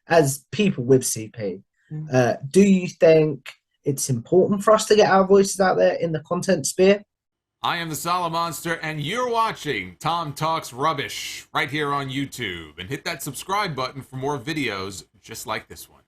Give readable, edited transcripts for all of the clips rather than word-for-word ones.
as people with CP, do you think it's important for us to get our voices out there in the content sphere? I am the Solid Monster, and you're watching Tom Talks Rubbish right here on YouTube. And hit that subscribe button for more videos just like this one.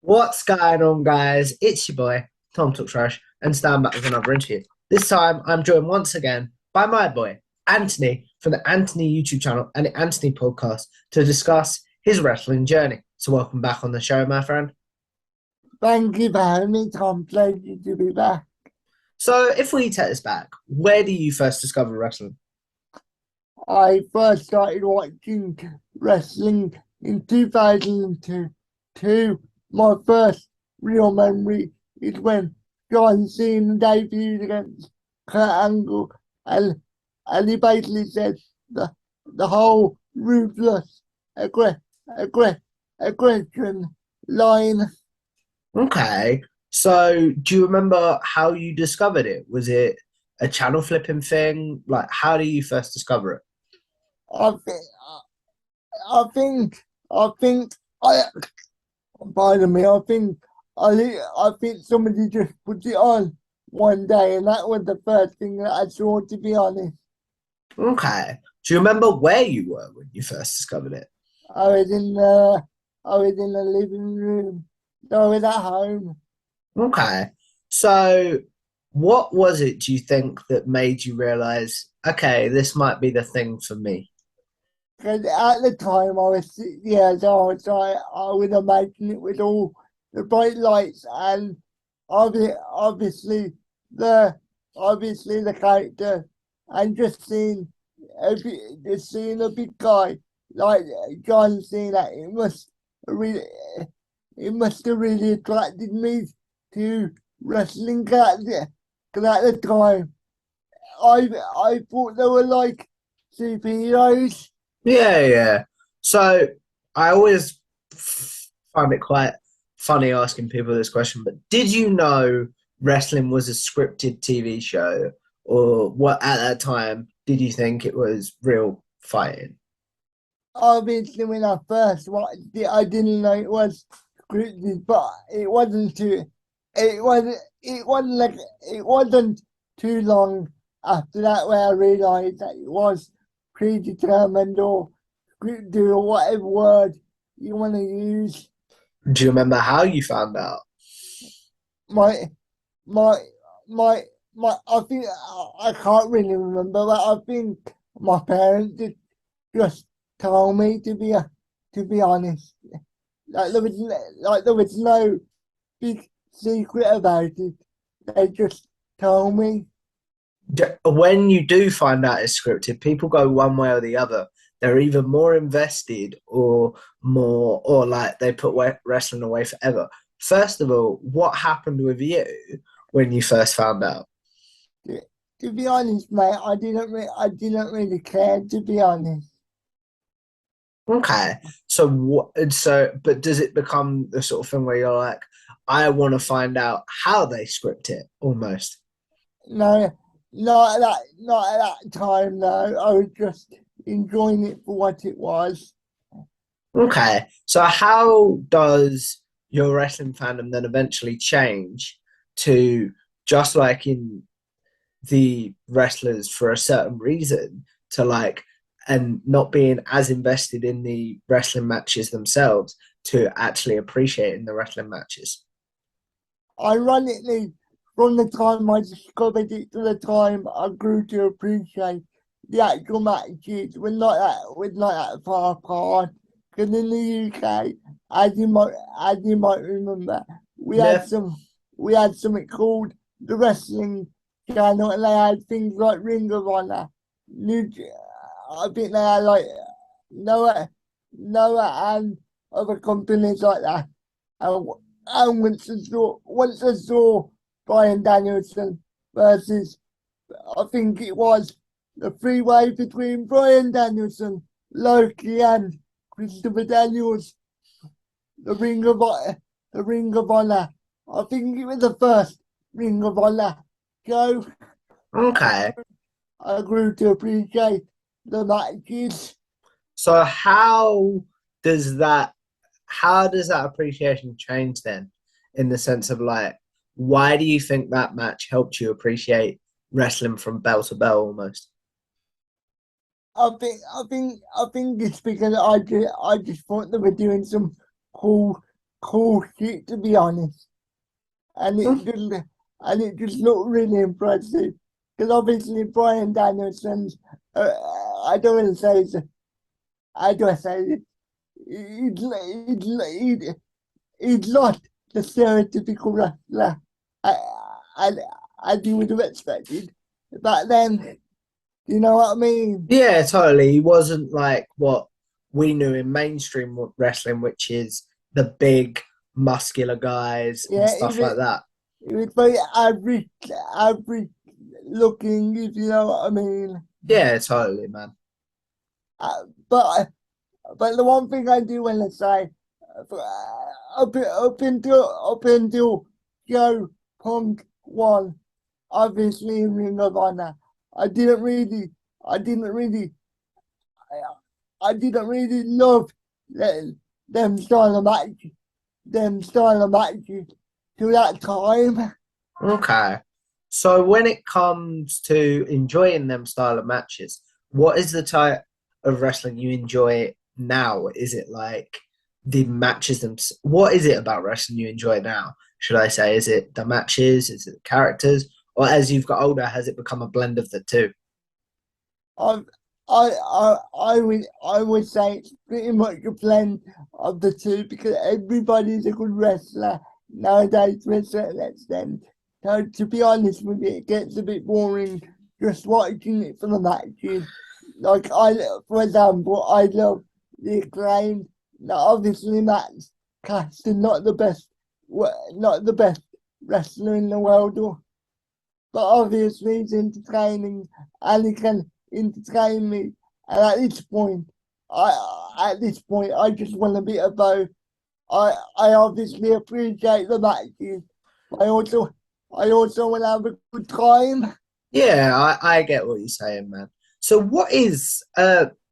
What's going on, guys? It's your boy, Tom Talk Trash, and stand back with another interview. This time, I'm joined once again by my boy, Anthony, from the Anthony YouTube channel and the Anthony podcast to discuss his wrestling journey. So welcome back on the show, my friend. Thank you for having me, Tom. Pleasure to be back. So if we take this back, where do you first discover wrestling? I first started watching wrestling in 2002. My first real memory is when John Cena debuted against Kurt Angle, and he basically said the whole ruthless aggression line. Okay. So do you remember how you discovered it? Was it a channel flipping thing? Like, how do you first discover it? I think pardon me, I think somebody just put it on one day, and that was the first thing that I saw, to be honest. Okay. Do you remember where you were when you first discovered it? I was in the living room. I was at home. Okay. So what was it, do you think, that made you realize, okay, this might be the thing for me? Because at the time I was 6 years old, so I would imagine it with all the bright lights and obviously the character, and just seeing a big guy like John Cena, it must have really attracted me to wrestling. Because at the time I thought they were like superheroes. Yeah. So I always find it quite funny asking people this question, but did you know wrestling was a scripted TV show, or what at that time did you think it was real fighting? Obviously, when I first watched it, I didn't know it was scripted, but it wasn't too long after that where I realised that it was predetermined or scripted, or whatever word you want to use. Do you remember how you found out? My I think I can't really remember, but I think my parents just told me, to be honest. There was no big secret about it. They just told me. When you do find out it's scripted, people go one way or the other. They're either more invested or like they put wrestling away forever. First of all, what happened with you when you first found out? To be honest, mate, I didn't really care, to be honest. Okay, but does it become the sort of thing where you're like, I want to find out how they script it, almost? No, not at that time. No, I was just enjoying it for what it was. Okay, so how does your wrestling fandom then eventually change to just like in the wrestlers for a certain reason to like, and not being as invested in the wrestling matches themselves to actually appreciating the wrestling matches? Ironically, from the time I discovered it to the time I grew to appreciate the actual matches, we're not that far apart. Because in the UK, as you might remember, we had something called the Wrestling Channel, and they had things like Ring of Honor, I think they had like Noah and other companies like that. And, and once I saw Brian Danielson versus, I think it was the three-way between Brian Danielson, Loki, and Christopher Daniels, the Ring of Honor. I think it was the first Ring of Honor show. Okay. I grew to appreciate the matches. So does that how does that appreciation change then? In the sense of like, why do you think that match helped you appreciate wrestling from bell to bell almost? I think it's because I just thought they were doing some cool shit, to be honest, and it just looked really impressive. Because obviously Brian Danielson's, I don't want to say it's, how do I say it? He's not the stereotypical wrestler, and as you would have expected back then. You know what I mean? Yeah, totally. He wasn't like what we knew in mainstream wrestling, which is the big muscular guys and Yeah, stuff like that. it was very average looking, if you know what I mean. Yeah, totally, man. But the one thing I do want to say, up until Joe Punk won, obviously in Ring of Honor, I didn't really, I didn't really, I didn't really love them style of matches to that time. Okay. So when it comes to enjoying them style of matches, what is the type of wrestling you enjoy now? Is it like the matches What is it about wrestling you enjoy now? Should I say, is it the matches? Is it the characters? Or as you've got older, has it become a blend of the two? I I would say it's pretty much a blend of the two because everybody's a good wrestler nowadays to a certain extent. So to be honest with you, it gets a bit boring just watching it for the matches. Like for example, I love the Acclaim. Now obviously Max Caster not the best wrestler in the world, but obviously he's entertaining and he can entertain me. And at this point, I just want a bit of both. I obviously appreciate the matches. I also, I also want to have a good time. Yeah, I get what you're saying, man. So what is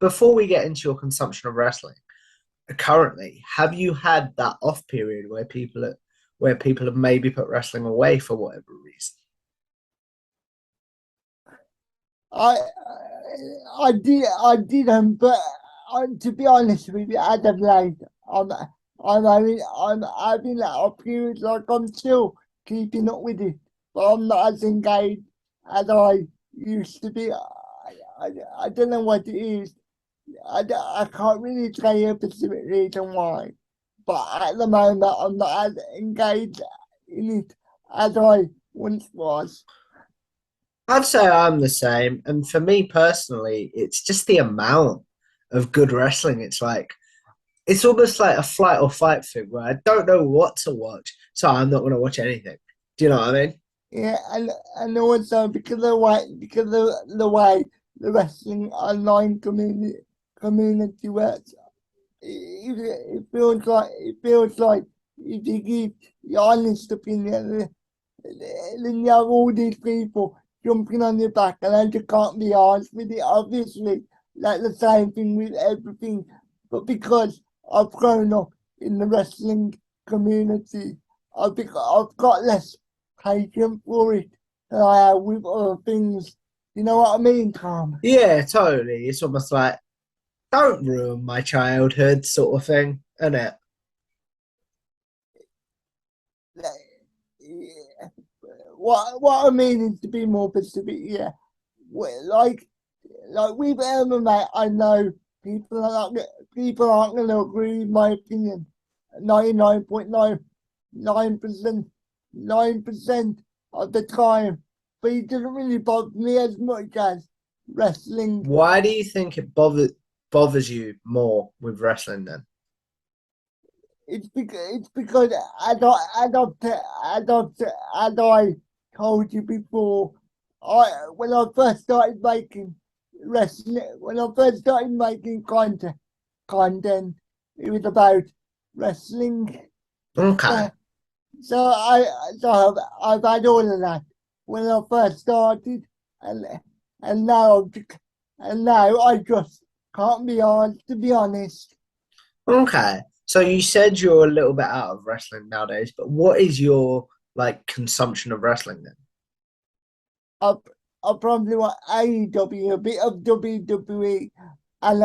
before we get into your consumption of wrestling, currently, have you had that off period where people have maybe put wrestling away for whatever reason? I, I didn't, but to be honest with you, as of late, I'm having that off period. Like I'm still keeping up with it, but I'm not as engaged as I used to be. I don't know what it is. I can't really tell you a specific reason why, but at the moment I'm not as engaged in it as I once was. I'd say I'm the same. And for me personally, it's just the amount of good wrestling. It's almost like a flight or fight thing where I don't know what to watch, so I'm not going to watch anything. Do you know what I mean? Yeah, and also because of the way the wrestling online community works, it feels like if you give your honest opinion, then you have all these people jumping on your back, and I just can't be honest with it. Obviously, like the same thing with everything, but because I've grown up in the wrestling community, I've got less patience for it than I have with other things. You know what I mean, Tom? Yeah, totally. It's almost like, don't ruin my childhood sort of thing, isn't it? Yeah. What I mean is to be more specific. Yeah, like with MMA, I know people aren't going to agree with my opinion. 99.99% 9% of the time, but it doesn't really bother me as much as wrestling. Why do you think it bothers you more with wrestling then? It's because as I told you before, when I first started making content, it was about wrestling. Okay. So, so I've had all of that when I first started, and and now I just can't be hard, to be honest. Okay. So you said you're a little bit out of wrestling nowadays, but what is your like consumption of wrestling then? I I probably want AEW, a bit of WWE, and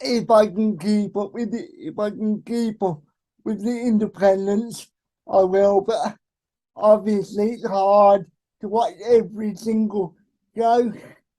if I can keep up with it, if I can keep up with the independents, I will. But obviously, it's hard to watch every single show.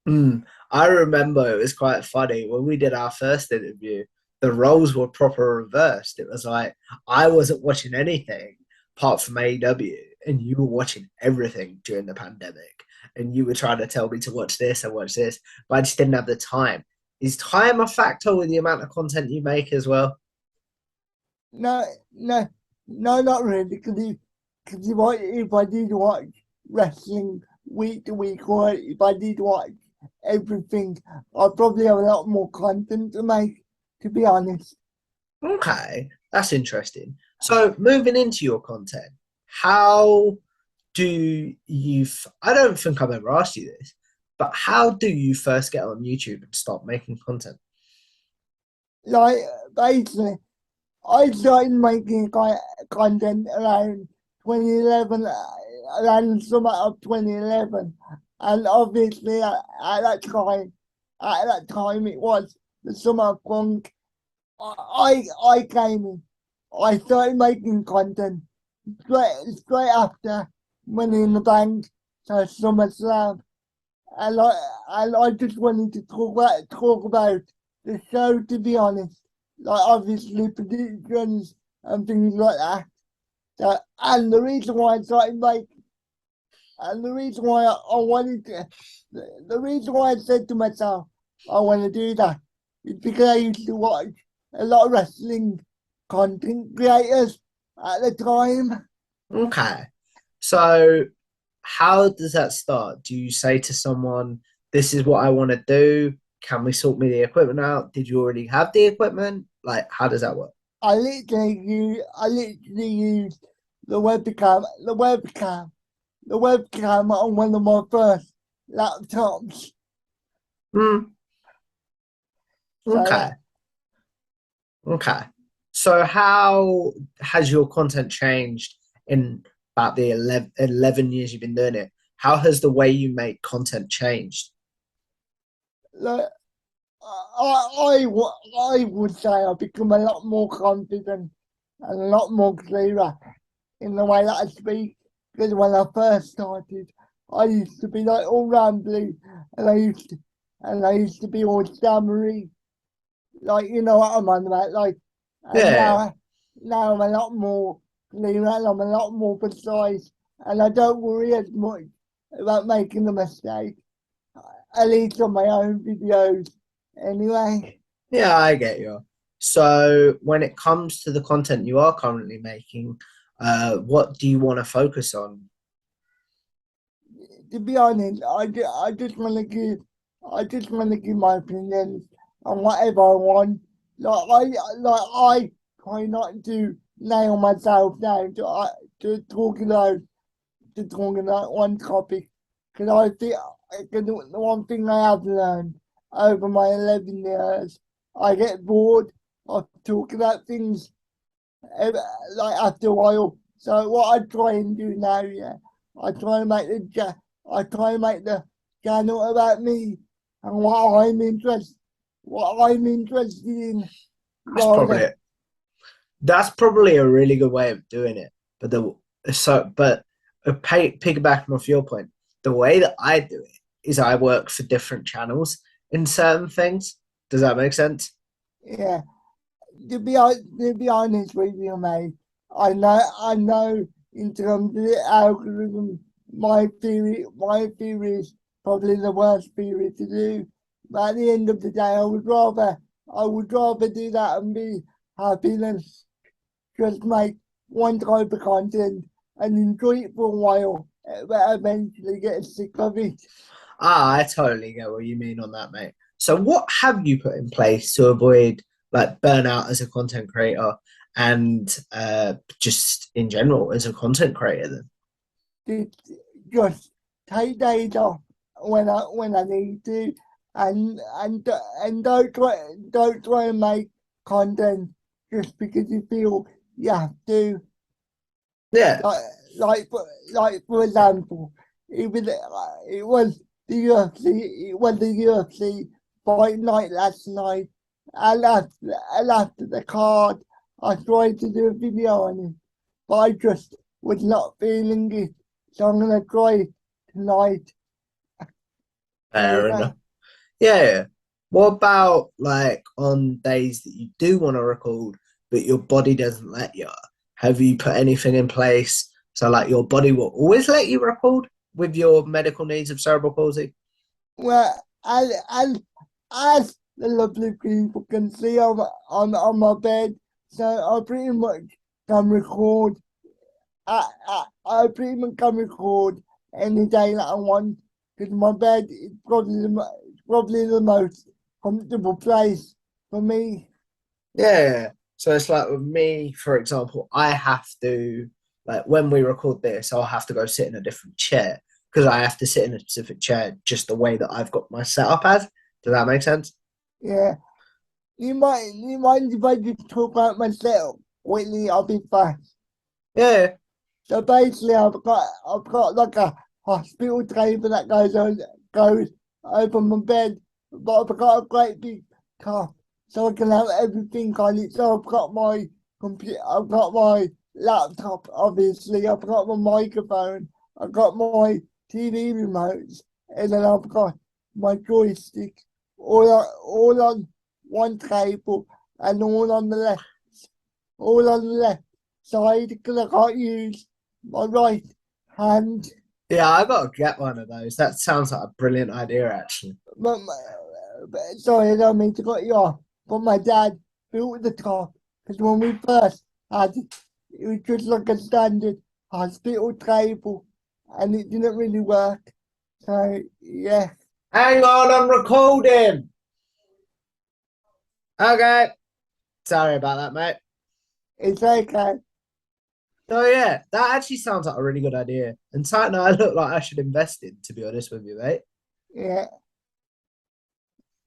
Mm, I remember it was quite funny when we did our first interview. The roles were proper reversed. It was like I wasn't watching anything apart from AEW, and you were watching everything during the pandemic, and you were trying to tell me to watch this and watch this, but I just didn't have the time. Is time a factor with the amount of content you make as well? No, no, no, not really. Because if I did watch wrestling week to week, or if I did watch everything, I'd probably have a lot more content to make, to be honest. Okay, that's interesting. So moving into your content, how do you? I don't think I've ever asked you this, but how do you first get on YouTube and start making content? Like, basically, I started making content around 2011, around the summer of 2011. And obviously, at that time, it was the summer of punk. I came in. I started making content straight after Money in the Bank, so SummerSlam, and I just wanted to talk about the show. To be honest, like obviously predictions and things like that. So, and the reason why I started making, and the reason why I wanted to, the reason why I said to myself, I want to do that, is because I used to watch a lot of wrestling content creators at the time. Okay, so how does that start? Do you say to someone, "This is what I want to do. Can we sort me the equipment out?" Did you already have the equipment? Like, how does that work? I literally used the webcam on one of my first laptops. Hmm. So Okay. Okay. So how has your content changed in about the 11 years you've been doing it? How has the way you make content changed? like, I would say I've become a lot more confident and a lot more clearer in the way that I speak. Because when I first started, I used to be like all rambly, and I used to be all stammery, like you know what I'm on about, like. And Yeah, now I'm a lot more clearer, and I'm a lot more precise, and I don't worry as much about making a mistake, at least on my own videos. Anyway, yeah, I get you. So when it comes to the content you are currently making, what do you want to focus on? to be honest, I just want to give my opinion on whatever I want. I try not to nail myself down to talking about one topic, because I think the one thing I have learned over my 11 years, I get bored of talking about things like after a while. So what I try and do now, yeah, I try and make I try and make the channel about me and what I'm interested in, That's probably rather. that's probably a really good way of doing it. But piggybacking off your point, the way that I do it is I work for different channels in certain things. Does that make sense? Yeah, to be honest with you, mate, I know in terms of the algorithm, my theory is probably the worst theory to do, But at the end of the day, I would rather do that and be happy than just make one type of content and enjoy it for a while, but eventually get sick of it. I totally get what you mean on that, mate. So, what have you put in place to avoid like burnout as a content creator and just in general as a content creator? Then, Just take days off when I need to, and don't try and make content just because you feel you have to. yeah, For example, it was the UFC fight night last night, and after the card, I tried to do a video on it, but I just was not feeling it, so I'm gonna try it tonight. fair enough. Yeah. What about like on days that you do want to record, but your body doesn't let you? Have you put anything in place so like your body will always let you record with your medical needs of cerebral palsy? Well, as the lovely people can see, I'm on my bed, so I pretty much can record. I pretty much can record any day that I want because my bed is probably the most comfortable place for me. Yeah. So it's like with me, for example, I have to like when we record this, I'll have to go sit in a different chair because I have to sit in a specific chair just the way that I've got my setup as. Does that make sense? Yeah, you mind if I just talk about myself quickly? I'll be fast. Yeah. So basically, I've got like a hospital table that goes over my bed, but I've got a great big top, so I can have everything on it. So I've got my computer, I've got my laptop, obviously, I've got my microphone, I've got my TV remotes, and then I've got my joystick, all on one table, and all on the left side, because I can't use my right hand. Yeah, I gotta get one of those. That sounds like a brilliant idea, actually. Sorry, I don't mean to cut you off, but my dad built the top because when we first had it, it was just like a standard hospital table and it didn't really work. So, yeah, Hang on, I'm recording. Okay. Sorry about that, mate. it's okay. So yeah, that actually sounds like a really good idea. And something I look like I should invest in, to be honest with you, mate. Yeah,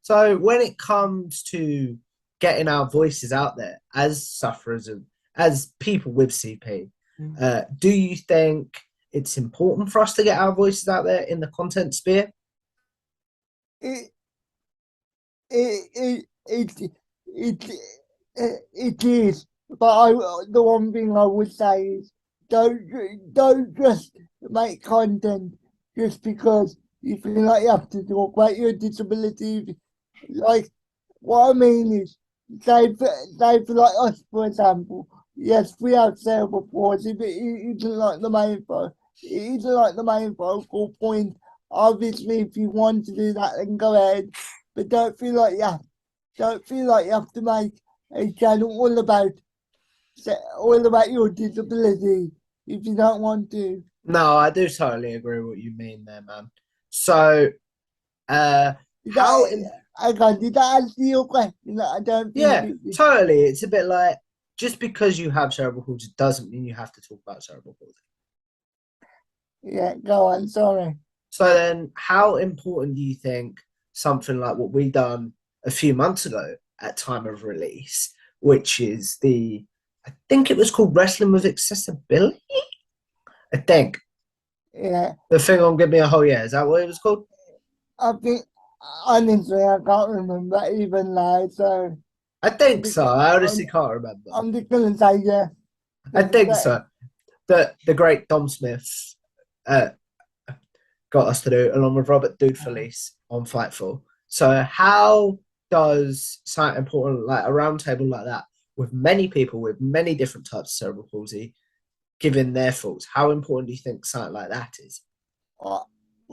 So when it comes to getting our voices out there as sufferers of, as people with CP, do you think it's important for us to get our voices out there in the content sphere? it, it, it, it, it is. But the one thing I would say is don't just make content just because you feel like you have to talk about your disability. Like what I mean is, say for like us, for example. Yes, we have cerebral palsy, but it isn't like the main It isn't like the main focal point. Obviously, if you want to do that, then go ahead. But don't feel like you have to make a channel all about your disability if you don't want to. No, I do totally agree with what you mean there, man. So, Did how did that answer your question? I don't think yeah, it did. totally. It's a bit like just because you have cerebral palsy doesn't mean you have to talk about cerebral palsy. Yeah, go on, sorry. So then, how important do you think something like what we done a few months ago at time of release, which is I think it was called Wrestling with Accessibility? I think. Yeah, The thing on Give Me a Whole Year, is that what it was called? I think, honestly, I can't remember even now, so I think so. I honestly can't remember. I'm just going to say yeah. I think so. The great Dom Smith uh, got us to do, along with Robert Dude Felice on Fightful. So how does something important like a roundtable like that with many people with many different types of cerebral palsy giving their thoughts, how important do you think something like that is? I,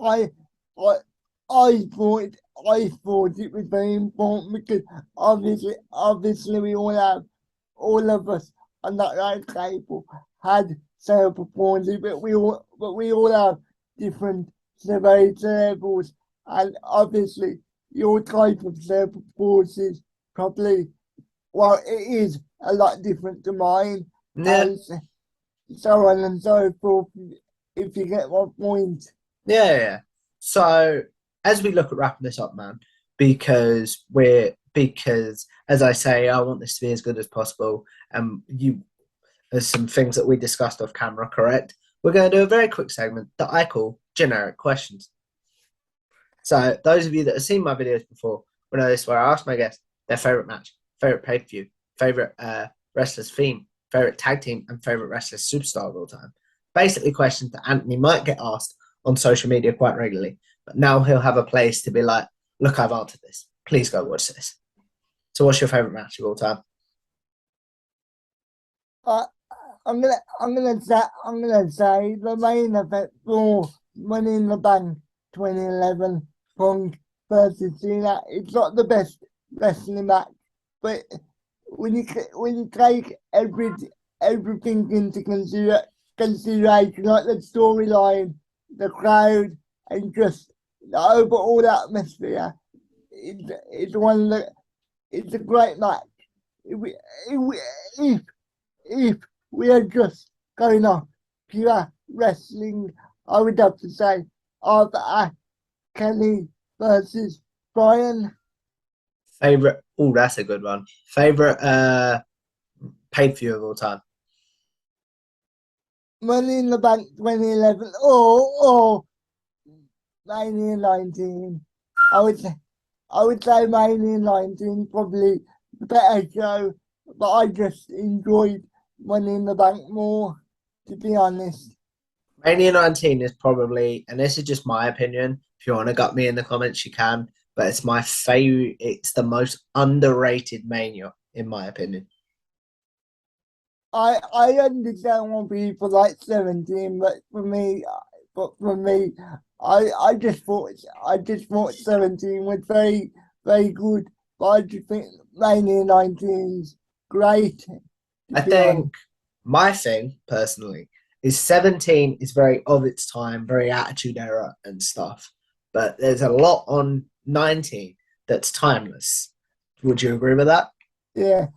I, I thought it was very important because obviously we all of us on that round table had cerebral palsy, but we all have different severity levels, and obviously your type of cerebral palsy is probably, well, it is a lot different to mine, Yeah, and so on and so forth. If you get my point. yeah. So as we look at wrapping this up, man, because as I say, I want this to be as good as possible, and there's some things that we discussed off camera, correct? We're going to do a very quick segment that I call generic questions. So those of you that have seen my videos before will know this, where I ask my guests their favorite match, favorite pay-per-view, favorite wrestler's theme, favorite tag team, and favorite wrestler superstar of all time. Basically, questions that Anthony might get asked on social media quite regularly, but now he'll have a place to be like, "Look, I've answered this. Please go watch this." So, what's your favorite match of all time? Uh, I'm gonna say the main event for Money in the Bank 2011 Punk versus Cena. It's not the best wrestling match, but when you take everything into consideration, like the storyline, the crowd, and just the overall atmosphere, it's one that it's a great match. If we, if if we are just going off pure wrestling, I would have to say Arthur Kelly versus Brian. Favorite? Oh, that's a good one. Favorite pay-per-view of all time? Money in the Bank 2011 or Mania 19. I would say Mania 19 probably the better show, but I just enjoyed Money in the Bank more, to be honest. Mania 19 is probably, and this is just my opinion. If you want to gut me in the comments, you can. But it's my favorite. It's the most underrated Mania, in my opinion. I understand why people like 17, but for me, I just thought 17 was very good. But I just think Mania 19 is great. I To be honest, think my thing personally is 17 is very of its time, very attitude era and stuff. But there's a lot on 19 that's timeless. Would you agree with that? yeah.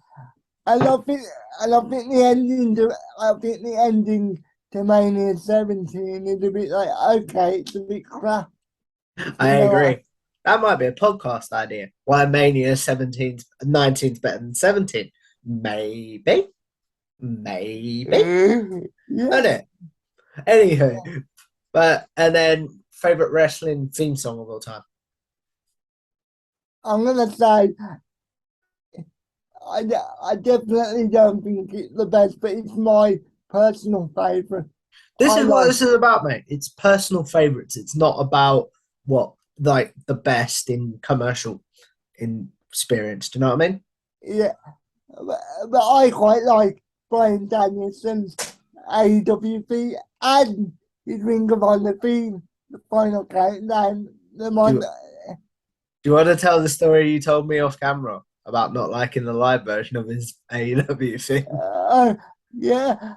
I love it. I think the ending to Mania 17 is a bit like, okay, it's a bit crap. I You know, agree. That might be a podcast idea. Why Mania 17, 19 is better than 17? Maybe. Maybe. Isn't yeah. it? Anywho. And then favorite wrestling theme song of all time. I'm gonna say I definitely don't think it's the best, but it's my personal favorite. This I is what like, this is about, mate. It's personal favorites. It's not about what like the best in commercial in experience. Do you know what I mean? yeah, but I quite like Brian Danielson's AWP and his Ring of Honor theme, the final countdown. The Do one, you, do you want to tell the story you told me off camera about not liking the live version of his AEW thing? uh, yeah,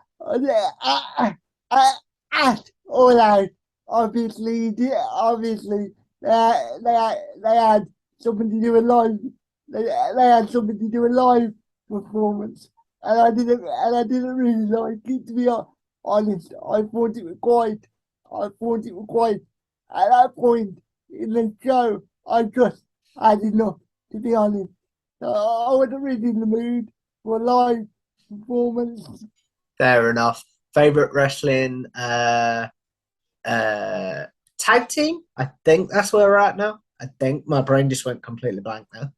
at all out. Obviously, they had something to do a live. They had something to do a live performance, and I didn't really like it, to be honest. I thought it was quite. At that point in the show, I just had enough, to be honest. I wasn't really in the mood for a live performance. Fair enough. Favorite wrestling tag team? I think that's where we're at now. I think my brain just went completely blank now.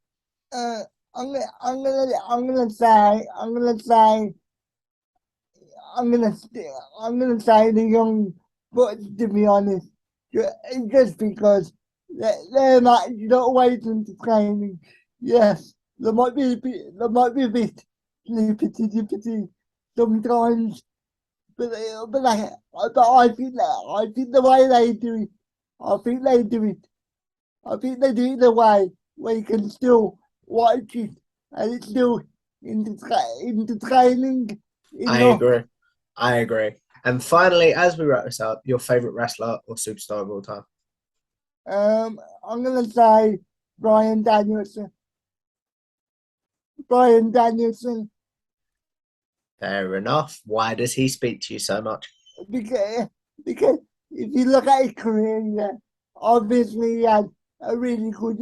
Uh, I'm gonna say, I'm gonna say the young, but to be honest, just because they're not always entertaining. Yes, there might be a bit snippety sometimes, but I think the way they do it, I think they do it I think they do it in a way where you can still watch it and it's still entertaining I enough. agree. I agree. And finally, as we wrap this up, your favorite wrestler or superstar of all time? I'm gonna say Brian Danielson. Brian Danielson, Fair enough. Why does he speak to you so much? because because if you look at his career, yeah, obviously he had a really good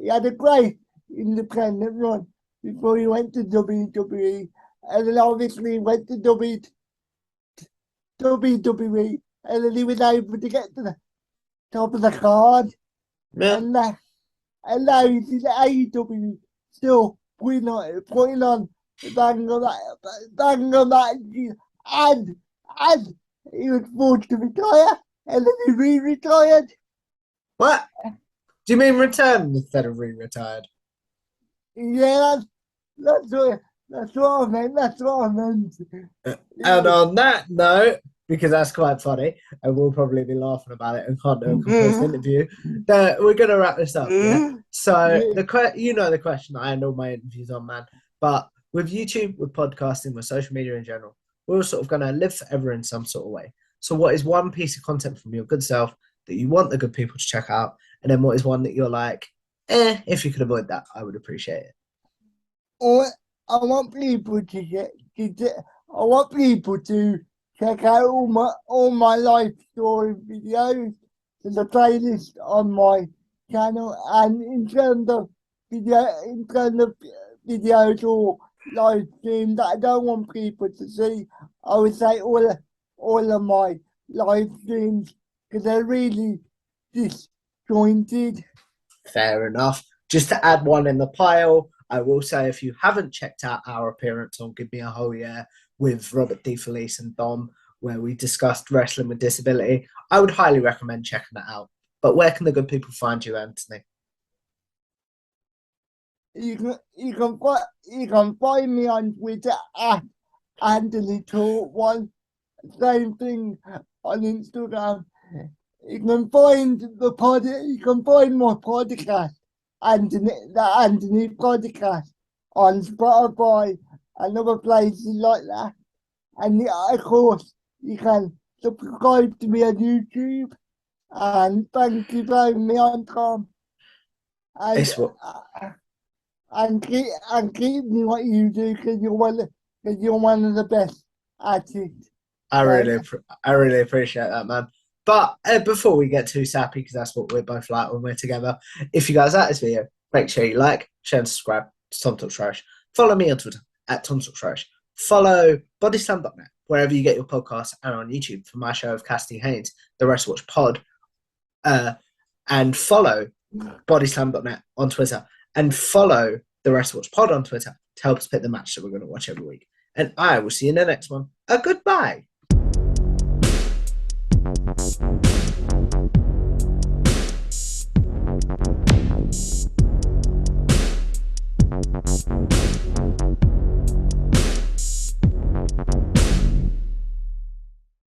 he had a great independent run before he went to WWE, and then obviously he went to WWE, and then he was able to get to the top of the card, Yeah. and now he's in AEW, still putting on bang on that, and he was forced to retire, and then he re-retired. What? Do you mean return instead of re-retired? Yeah, that's what I meant. That's what I meant. And on that note, because that's quite funny, and we'll probably be laughing about it and can't do a composed interview, we're going to wrap this up. Yeah? So, you know the question I end all my interviews on, man. But with YouTube, with podcasting, with social media in general, we're all sort of going to live forever in some sort of way. So what is one piece of content from your good self that you want the good people to check out? And then what is one that you're like, if you could avoid that, I would appreciate it. Or I want people I want people to check out all my life story videos. There's a playlist on my channel, and in terms of videos or live streams that I don't want people to see, I would say all of my live streams, because they're really disjointed. Fair enough. Just to add one in the pile, I will say if you haven't checked out our appearance on Give Me a Whole Year with Robert DeFelice and Dom, where we discussed wrestling with disability, I would highly recommend checking that out. But where can the good people find you, Anthony? You can find me on Twitter at Anthony Talk One. Same thing on Instagram. You can find You can find my podcast, the Anthony Podcast, on Spotify and other places like that. And of course, you can subscribe to me on YouTube. And thank you for having me on, Tom. And keep doing what you do, because you're one of the best at it. I really appreciate that, man. But before we get too sappy, because that's what we're both like when we're together, if you guys like this video, make sure you like, share, and subscribe to Tom Talks Trash. Follow me on Twitter at Tom Talks Trash. Follow bodyslam.net wherever you get your podcasts, and on YouTube for my show of Cassidy Haynes, The Wrestle Watch Pod. And follow bodyslam.net on Twitter. And follow The Wrestle Watch Pod on Twitter to help us pick the match that we're going to watch every week. And I will see you in the next one. Goodbye.